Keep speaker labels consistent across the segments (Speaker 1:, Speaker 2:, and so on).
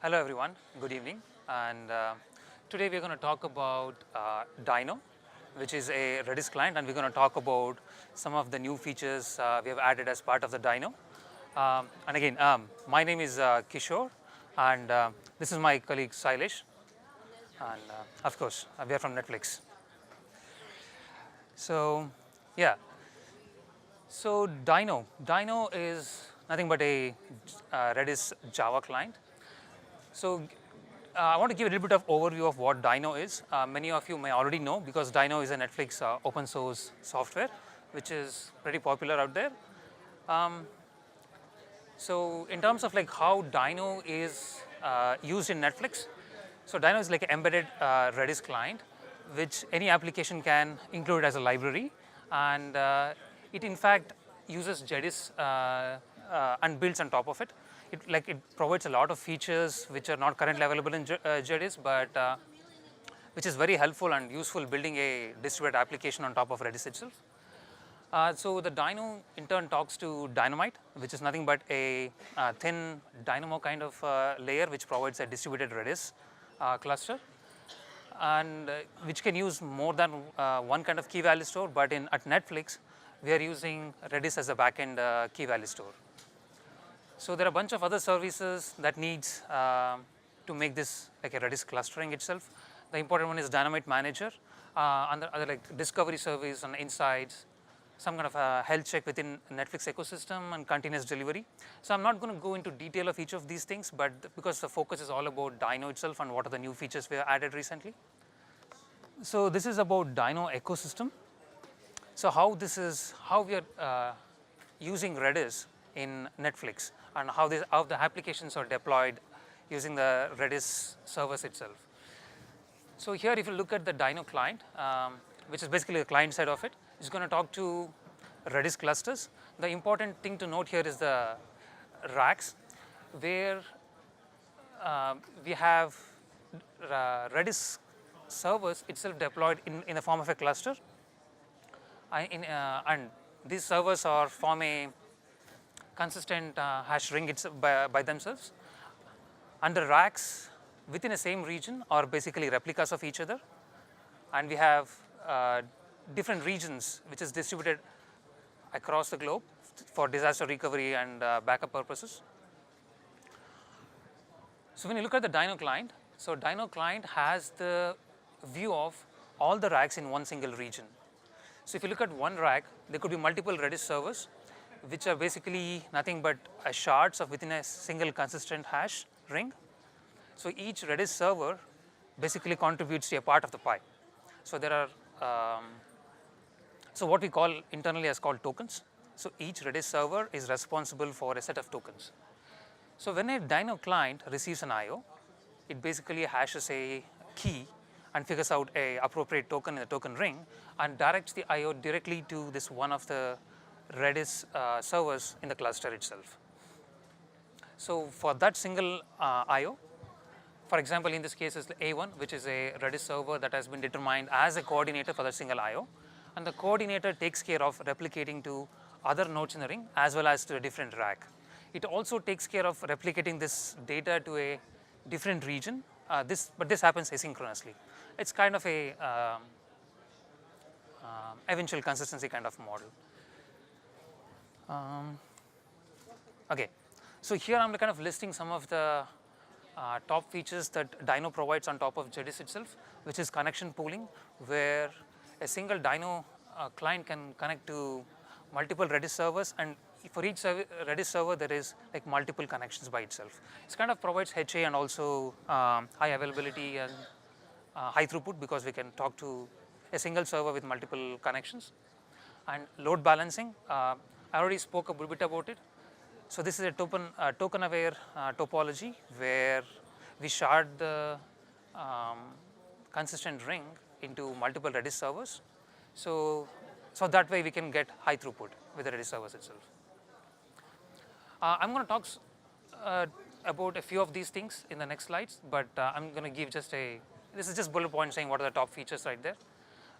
Speaker 1: Hello everyone, good evening, and today we're going to talk about Dyno, which is a Redis client, and we're going to talk about some of the new features we have added as part of the Dyno. And again, my name is Kishore, and this is my colleague Sailesh, and of course we are from Netflix. So yeah, so Dyno is nothing but a Redis Java client. So I want to give a little bit of overview of what Dyno is. Many of you may already know because Dyno is a Netflix open source software, which is pretty popular out there. So in terms of like how Dyno is used in Netflix, so Dyno is like an embedded Redis client, which any application can include as a library, and it in fact uses Redis and builds on top of it. It provides a lot of features which are not currently available in Redis, but which is very helpful and useful building a distributed application on top of Redis itself. So the Dyno in turn talks to Dynamite, which is nothing but a thin Dynamo kind of layer which provides a distributed Redis cluster, and which can use more than one kind of key value store. But at Netflix, we are using Redis as a backend key value store. So there are a bunch of other services that needs to make this like a Redis clustering itself. The important one is Dynamite Manager, and the other like discovery service and insights, some kind of a health check within Netflix ecosystem, and continuous delivery. So I'm not going to go into detail of each of these things, but because the focus is all about Dyno itself and what are the new features we have added recently. So this is about Dyno ecosystem. So how we are using Redis in Netflix, and how the applications are deployed using the Redis servers itself. So here, if you look at the Dyno client, which is basically the client side of it, it's going to talk to Redis clusters. The important thing to note here is the racks, where we have Redis servers itself deployed in the form of a cluster, and these servers form a consistent hash ring by themselves, and the racks within the same region are basically replicas of each other, and we have different regions which is distributed across the globe for disaster recovery and backup purposes. So when you look at the Dyno client, so Dyno client has the view of all the racks in one single region. So if you look at one rack, there could be multiple Redis servers, which are basically nothing but shards of within a single consistent hash ring. So each Redis server basically contributes to a part of the pie. So there are so what we call internally as called tokens. So each Redis server is responsible for a set of tokens. So when a Dyno client receives an IO, it basically hashes a key and figures out a appropriate token in the token ring and directs the IO directly to this one of the Redis servers in the cluster itself. So for that single IO, for example, in this case is the A1, which is a Redis server that has been determined as a coordinator for the single IO, and the coordinator takes care of replicating to other nodes in the ring as well as to a different rack. It also takes care of replicating this data to a different region. But this happens asynchronously. It's kind of a eventual consistency kind of model. Okay, so here I'm kind of listing some of the top features that Dyno provides on top of Redis itself, which is connection pooling, where a single Dyno client can connect to multiple Redis servers, and for each Redis server there is like multiple connections by itself. It kind of provides HA and also high availability and high throughput, because we can talk to a single server with multiple connections. And load balancing, I already spoke a little bit about it. So this is a token aware topology where we shard the consistent ring into multiple Redis servers. So that way we can get high throughput with the Redis servers itself. I'm going to talk about a few of these things in the next slides, but I'm going to give this is just bullet points saying what are the top features right there.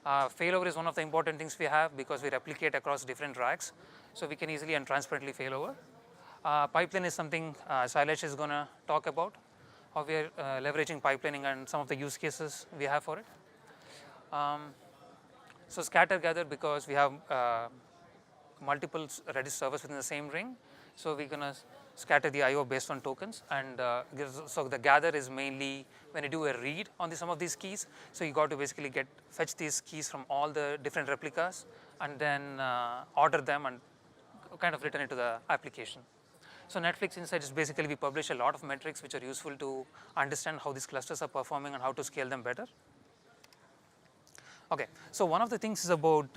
Speaker 1: Failover is one of the important things we have because we replicate across different racks, so we can easily and transparently failover. Pipeline is something Sailesh is going to talk about. how we are leveraging pipelining and some of the use cases we have for it. So scatter gather, because we have multiple Redis servers within the same ring, so we're going to scatter the IO based on tokens, and so the gather is mainly when you do a read on some of these keys. So you got to basically fetch these keys from all the different replicas and then order them and kind of return it to the application. So Netflix Insights is basically we publish a lot of metrics which are useful to understand how these clusters are performing and how to scale them better. Okay, so one of the things is about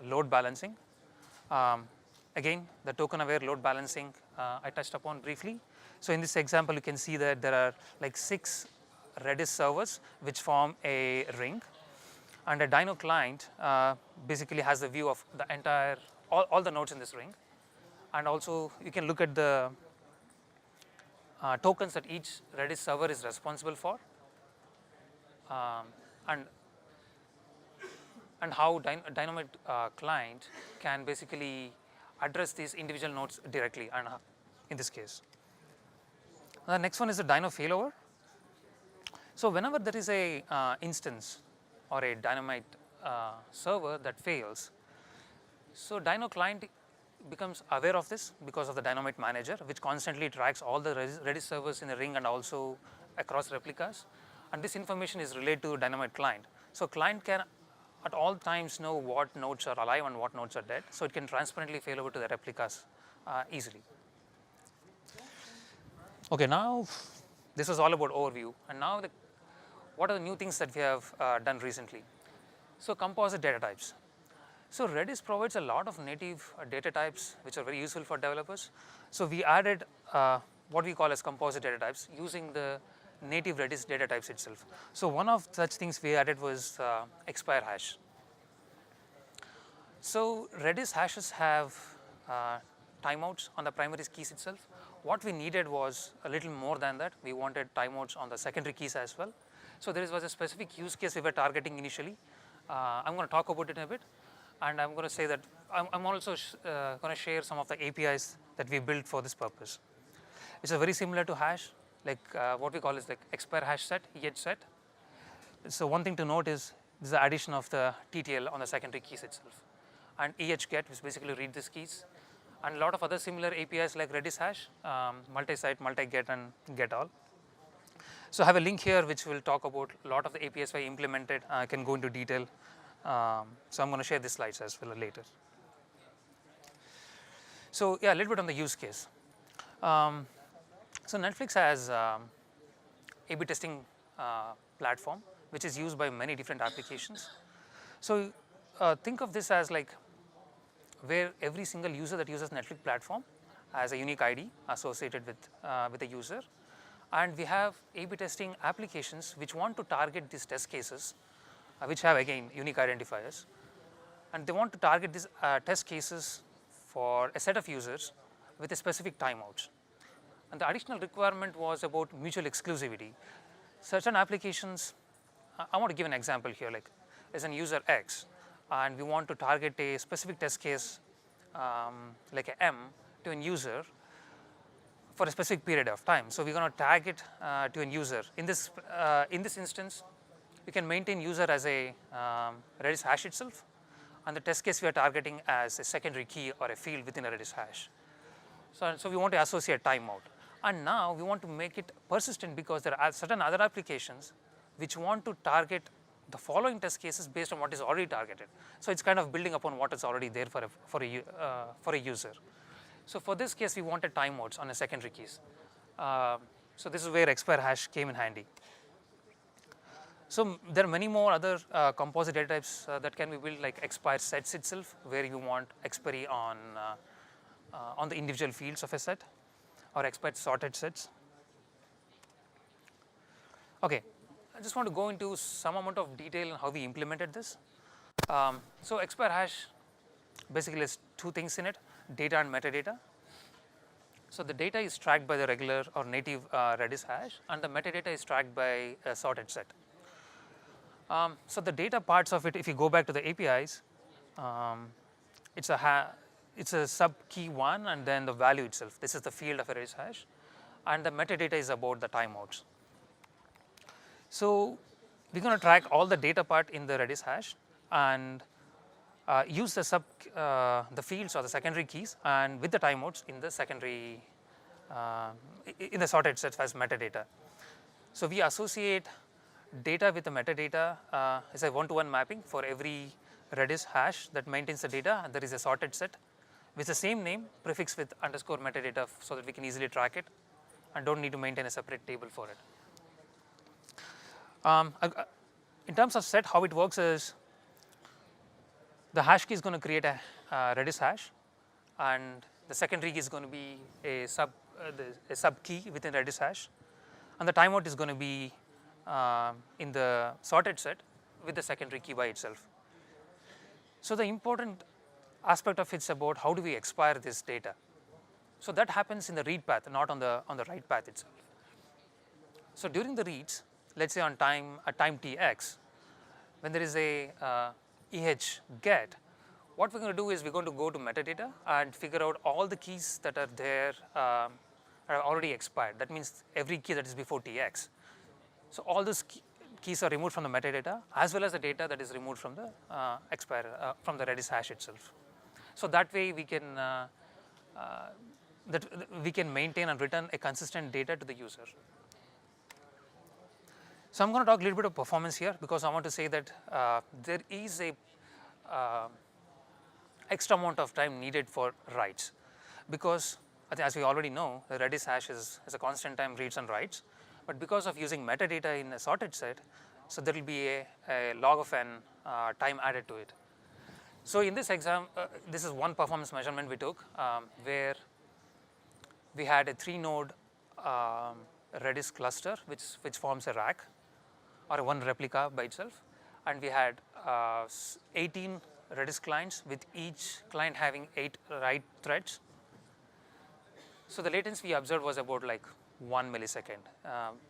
Speaker 1: load balancing. Again, the token aware load balancing I touched upon briefly. So in this example, you can see that there are like 6 Redis servers which form a ring, and a Dyno client basically has the view of the entire all the nodes in this ring, and also you can look at the tokens that each Redis server is responsible for, and how Dyno client can basically address these individual nodes directly, and in this case. The next one is the Dyno failover. So whenever there is a instance or a Dynamite server that fails, so Dyno client becomes aware of this because of the Dynamite manager, which constantly tracks all the Redis servers in the ring and also across replicas, and this information is relayed to Dynamite client. So client can at all times know what nodes are alive and what nodes are dead, so it can transparently fail over to the replicas easily. Okay, now this was all about overview, and now what are the new things that we have done recently? So composite data types. So Redis provides a lot of native data types which are very useful for developers. So we added what we call as composite data types using the native Redis data types itself. So one of such things we added was expire hash. So Redis hashes have timeouts on the primary keys itself. What we needed was a little more than that. We wanted timeouts on the secondary keys as well. So there was a specific use case we were targeting initially. I'm going to talk about it in a bit, and I'm going to say that I'm also going to share some of the APIs that we built for this purpose. It's very similar to hash, like what we call is like expire hash set, EH set. So one thing to note is this is the addition of the TTL on the secondary keys itself, and EH get, which basically read these keys, and a lot of other similar APIs like Redis hash, multi-site, multi-get, and get all. So I have a link here which will talk about a lot of the APIs I implemented. I can go into detail. So I'm going to share these slides as well later. So yeah, a little bit on the use case. So Netflix has A/B testing platform which is used by many different applications. So think of this as like where every single user that uses Netflix platform has a unique ID associated with the user, and we have A/B testing applications which want to target these test cases, which have again unique identifiers, and they want to target these test cases for a set of users with a specific timeout. And the additional requirement was about mutual exclusivity. Certain applications, I want to give an example here, like as an user X, and we want to target a specific test case like a M to a user for a specific period of time. So we're going to tag it to a user. In this instance, we can maintain user as a Redis hash itself, and the test case we are targeting as a secondary key or a field within a Redis hash. So we want to associate timeout. And now we want to make it persistent because there are certain other applications which want to target the following test cases based on what is already targeted. So it's kind of building upon what is already there for a user. So for this case, we wanted timeouts on the secondary keys. So this is where expire hash came in handy. So there are many more other composite data types that can be built, like expire sets itself, where you want expiry on the individual fields of a set, or expire sorted sets. Okay, I just want to go into some amount of detail on how we implemented this. So expire hash basically has two things in it: data and metadata. So the data is tracked by the regular or native Redis hash, and the metadata is tracked by a sorted set. So the data parts of it, if you go back to the APIs, it's a sub key one, and then the value itself. This is the field of a Redis hash, and the metadata is about the timeouts. So we're going to track all the data part in the Redis hash and use the fields or the secondary keys and with the timeouts in the secondary in the sorted sets as metadata. So we associate data with the metadata as a one-to-one mapping for every Redis hash that maintains the data, and there is a sorted set with the same name prefixed with underscore metadata so that we can easily track it and don't need to maintain a separate table for it. In terms of set, how it works is the hash key is going to create a Redis hash, and the secondary key is going to be a sub key within Redis hash, and the timeout is going to be in the sorted set with the secondary key by itself. So the important aspect of it is about how do we expire this data. So that happens in the read path, not on the write path itself. So during the reads, let's say at time tx, when there is a get, what we're going to do is we're going to go to metadata and figure out all the keys that are there are already expired. That means every key that is before tx. So all those keys are removed from the metadata as well as the data that is removed from the from the Redis hash itself. So that way we can maintain and return a consistent data to the user. So I'm going to talk a little bit of performance here because I want to say that there is a extra amount of time needed for writes, because as we already know, the Redis hash is a constant time reads and writes, but because of using metadata in a sorted set, so there will be a log of n time added to it. So in this exam, this is one performance measurement we took where we had a 3-node Redis cluster which forms a rack or one replica by itself, and we had 18 Redis clients with each client having 8 write threads. So the latency we observed was about like 1 millisecond.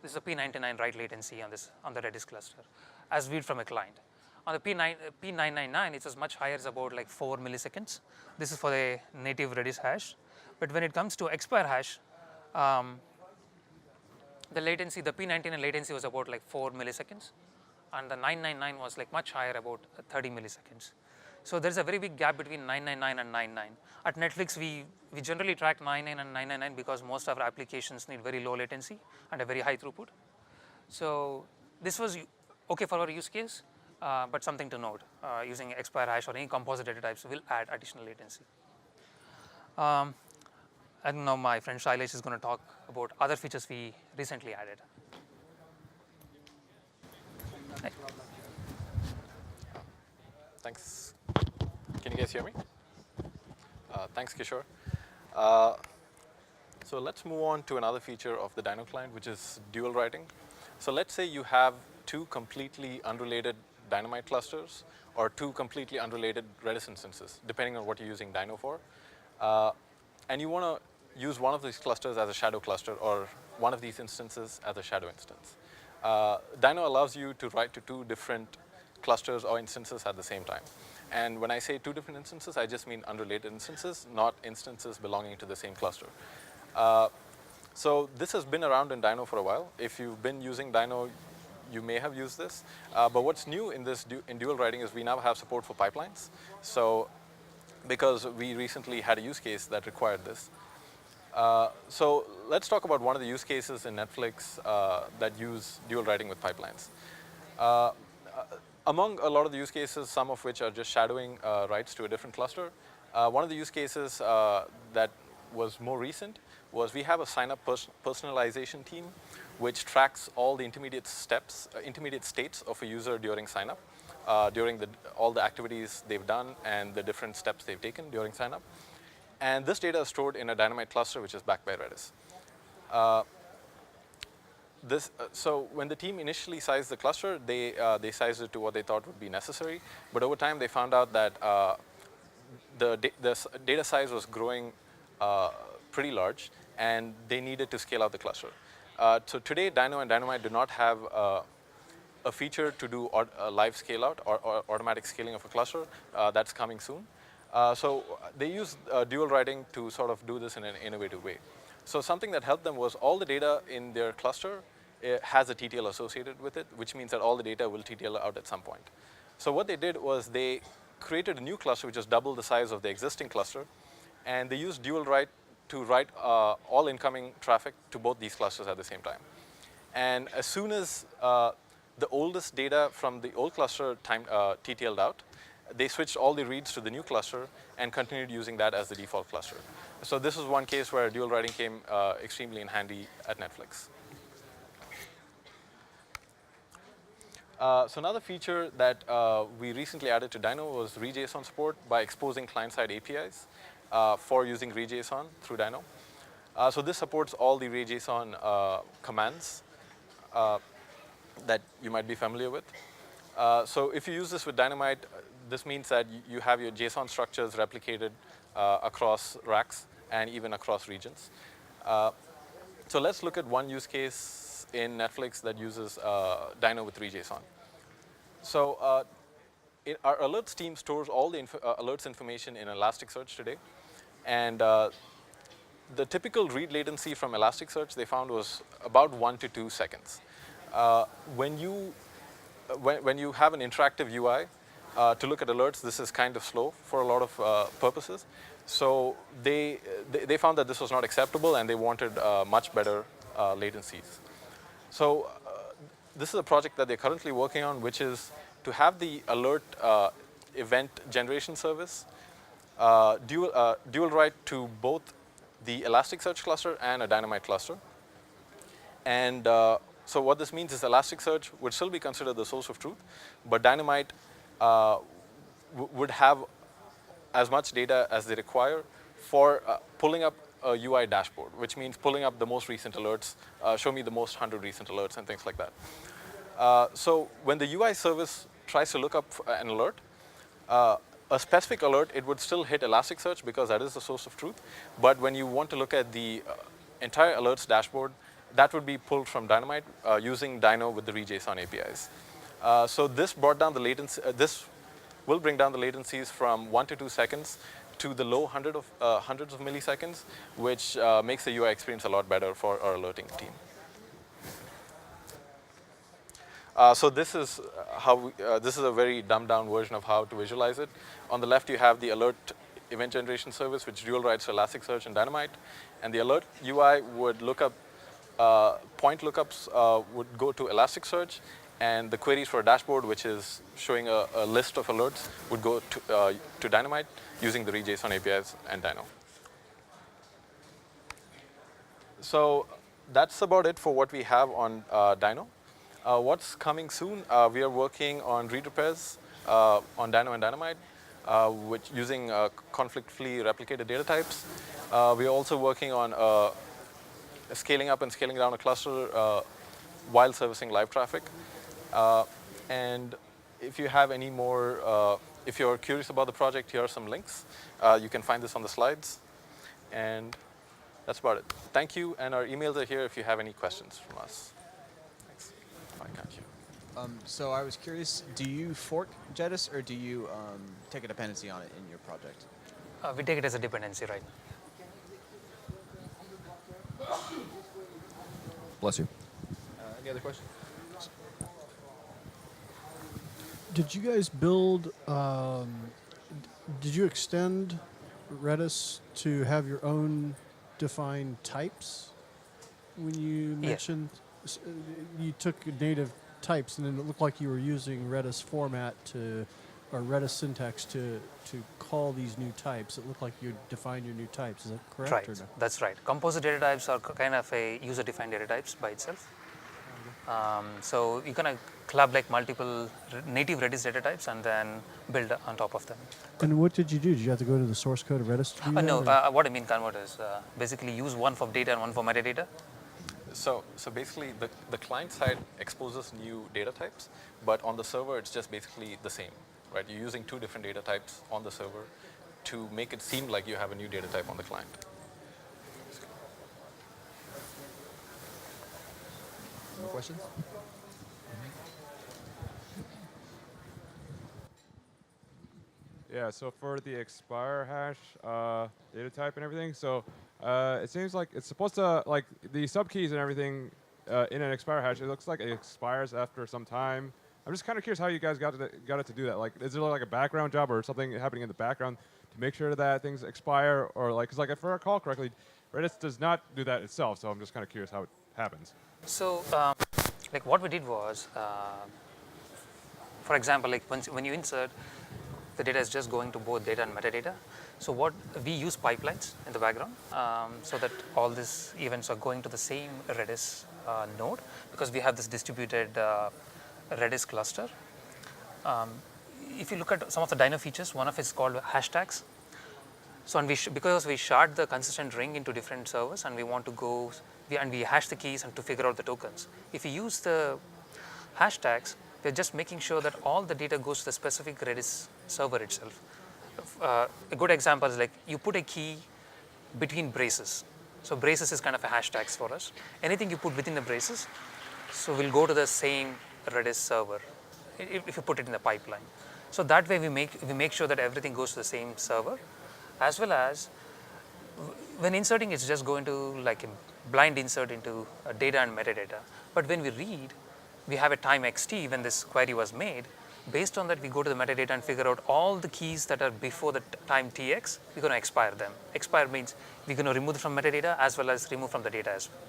Speaker 1: This is a P99 write latency on the Redis cluster as viewed from a client. On the P999, it was much higher, it's about like 4 milliseconds. This is for the native Redis hash. But when it comes to expire hash, the latency, the P99 latency was about like 4 milliseconds, and the 999 was like much higher, about 30 milliseconds. So there's a very big gap between 999 and 99. At Netflix, we generally track 99 and 999 because most of our applications need very low latency and a very high throughput. So this was okay for our use case, but something to note, using expire hash or any composite data types will add additional latency. And now my friend Sailesh is going to talk about other features we recently added. Hi.
Speaker 2: Thanks. Can you guys hear me? Thanks, Kishore. So let's move on to another feature of the Dyno client, which is dual writing. So let's say you have 2 completely unrelated Dynamite clusters or 2 completely unrelated Redis instances, depending on what you're using Dyno for. And you want to use one of these clusters as a shadow cluster or one of these instances as a shadow instance. Dyno allows you to write to 2 different clusters or instances at the same time. And when I say 2 different instances, I just mean unrelated instances, not instances belonging to the same cluster. So this has been around in Dyno for a while. If you've been using Dyno, you may have used this. But what's new in this in dual writing is we now have support for pipelines. So because we recently had a use case that required this. So let's talk about one of the use cases in Netflix that use dual writing with pipelines. Among a lot of the use cases, some of which are just shadowing writes to a different cluster, one of the use cases that was more recent was we have a sign-up personalization team which tracks all the intermediate states of a user during sign-up, during all the activities they've done and the different steps they've taken during sign-up. And this data is stored in a Dynamite cluster, which is backed by Redis. So when the team initially sized the cluster, they sized it to what they thought would be necessary. But over time, they found out that the data size was growing pretty large, and they needed to scale out the cluster. So today, Dyno and Dynamite do not have a feature to do a live scale out or automatic scaling of a cluster. That's coming soon. So they use dual writing to sort of do this in an innovative way. So something that helped them was all the data in their cluster it has a TTL associated with it, which means that all the data will TTL out at some point. So what they did was they created a new cluster which is double the size of the existing cluster, and they used dual write to write all incoming traffic to both these clusters at the same time. And as soon as the oldest data from the old cluster TTL'd out, they switched all the reads to the new cluster and continued using that as the default cluster. So this is one case where dual writing came extremely in handy at Netflix. So another feature that we recently added to Dyno was REJSON support by exposing client-side APIs for using REJSON through Dyno. So this supports all the REJSON commands that you might be familiar with. So if you use this with Dynamite, this means that you have your JSON structures replicated across racks and even across regions. So let's look at one use case in Netflix that uses Dyno with REJSON. So our alerts team stores all the alerts information in Elasticsearch today. And the typical read latency from Elasticsearch they found was about 1 to 2 seconds. When you have an interactive UI to look at alerts, this is kind of slow for a lot of purposes. So they found that this was not acceptable, and they wanted much better latencies. So this is a project that they're currently working on, which is to have the alert event generation service dual write to both the Elasticsearch cluster and a Dynamite cluster. And so what this means is Elasticsearch would still be considered the source of truth, but Dynamite would have as much data as they require for pulling up a UI dashboard, which means pulling up the most recent alerts, show me the most 100 recent alerts and things like that. So when the UI service tries to look up an alert, a specific alert, it would still hit Elasticsearch because that is the source of truth. But when you want to look at the entire alerts dashboard, that would be pulled from Dynamite using Dyno with the REJSON APIs. So this brought down the latency. This will bring down the latencies from 1 to 2 seconds to the low hundreds of milliseconds, which makes the UI experience a lot better for our alerting team. So this is how this is a very dumbed down version of how to visualize it. On the left, you have the alert event generation service, which dual writes to Elasticsearch and Dynamite, and the alert UI would look up point lookups would go to Elasticsearch, and the queries for a dashboard, which is showing a list of alerts, would go to Dynamite using the REJSON APIs and Dyno. So that's about it for what we have on Dyno. What's coming soon? We are working on read repairs on Dyno and Dynamite, which using conflict-free replicated data types. We are also working on scaling up and scaling down a cluster while servicing live traffic. And if you have any more, if you're curious about the project, here are some links. You can find this on the slides. And that's about it. Thank you, and our emails are here if you have any questions from us. Thanks. I got you.
Speaker 3: So I was curious, do you fork Redis, or do you take a dependency on it in your project?
Speaker 1: We take it as a dependency right now.
Speaker 4: Bless you.
Speaker 3: Any other questions?
Speaker 5: Did you guys build, did you extend Redis to have your own defined types? When you mentioned you took native types, and then it looked like you were using Redis format or Redis syntax to call these new types. It looked like you defined your new types. Is that correct?
Speaker 1: Right,
Speaker 5: Or no?
Speaker 1: that's right. Composite data types are kind of a user-defined data types by itself. So you can club like multiple native Redis data types and then build on top of them.
Speaker 5: And what did you do? Did you have to go to the source code of Redis to do that?
Speaker 1: No, what I mean convert is basically use one for data and one for metadata.
Speaker 2: So basically, the client side exposes new data types, but on the server, it's just basically the same, right? You're using two different data types on the server to make it seem like you have a new data type on the client.
Speaker 3: More questions?
Speaker 4: Yeah, so for the expire hash data type and everything, so it seems like it's supposed to, like the subkeys and everything in an expire hash, it looks like it expires after some time. I'm just kind of curious how you guys got it to do that. Like, is there like a background job or something happening in the background to make sure that things expire, or like, because like if I recall correctly, Redis does not do that itself. So I'm just kind of curious how it happens.
Speaker 1: So, like what we did was, for example, like when you insert, the data is just going to both data and metadata. So what we use pipelines in the background so that all these events are going to the same Redis node, because we have this distributed Redis cluster. If you look at some of the Dyno features, one of it is called hashtags. So and because we shard the consistent ring into different servers, and we want to go and we hash the keys and to figure out the tokens. If you use the hashtags, we're just making sure that all the data goes to the specific Redis server itself. A good example is like you put a key between braces. So braces is kind of a hashtags for us. Anything you put within the braces, so we'll go to the same Redis server if you put it in the pipeline. So that way we make sure that everything goes to the same server, as well as when inserting, it's just going to like a blind insert into data and metadata. But when we read, we have a time xt when this query was made. Based on that, we go to the metadata and figure out all the keys that are before the time tx, we're going to expire them. Expire means we're going to remove them from metadata as well as remove from the data as well.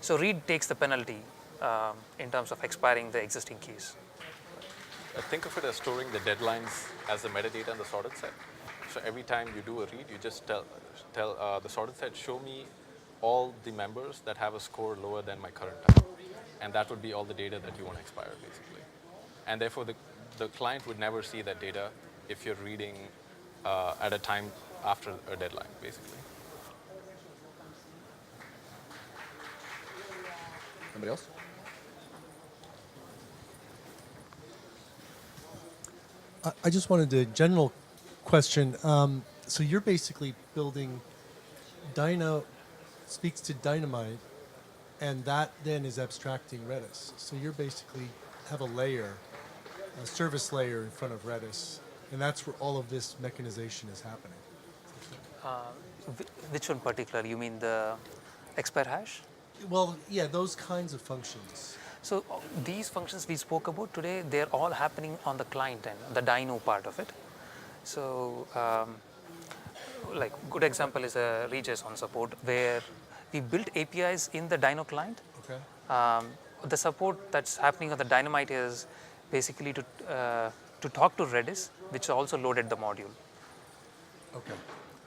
Speaker 1: So read takes the penalty in terms of expiring the existing keys.
Speaker 2: Think of it as storing the deadlines as the metadata in the sorted set. So every time you do a read, you just tell the sorted set, show me all the members that have a score lower than my current time. And that would be all the data that you want to expire, basically. And therefore, the client would never see that data if you're reading at a time after a deadline, basically.
Speaker 3: Anybody else?
Speaker 6: I just wanted a general question. So you're basically building Dyno speaks to Dynamite, and that then is abstracting Redis. So you're basically have a layer, a service layer in front of Redis, and that's where all of this mechanization is happening.
Speaker 1: Which one particular? You mean the expire hash?
Speaker 6: Well, yeah, those kinds of functions.
Speaker 1: So these functions we spoke about today, they're all happening on the client end, the Dyno part of it. So like good example is a REJSON support where we built APIs in the Dyno client.
Speaker 6: Okay.
Speaker 1: The support that's happening on the Dynamite is basically to talk to Redis, which also loaded the module.
Speaker 6: Okay.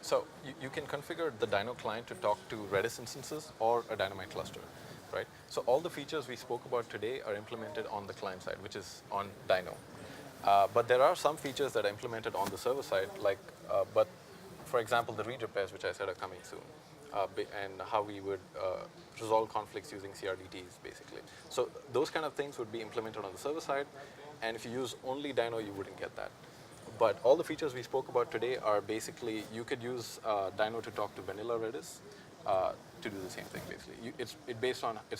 Speaker 2: So you can configure the Dyno client to talk to Redis instances or a Dynamite cluster, right? So all the features we spoke about today are implemented on the client side, which is on Dyno. But there are some features that are implemented on the server side, like, but for example, the read repairs, which I said are coming soon, and how we would resolve conflicts using CRDTs, basically. So those kind of things would be implemented on the server side, and if you use only Dyno, you wouldn't get that. But all the features we spoke about today are basically, you could use Dyno to talk to vanilla Redis to do the same thing, basically. It's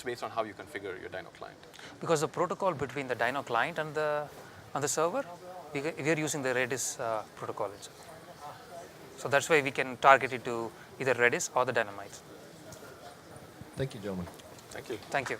Speaker 2: based on how you configure your Dyno client.
Speaker 1: Because the protocol between the Dyno client and the server, we are using the Redis protocol itself. So that's why we can target it to either Redis or the Dynamite.
Speaker 3: Thank you, gentlemen.
Speaker 2: Thank you.
Speaker 1: Thank you.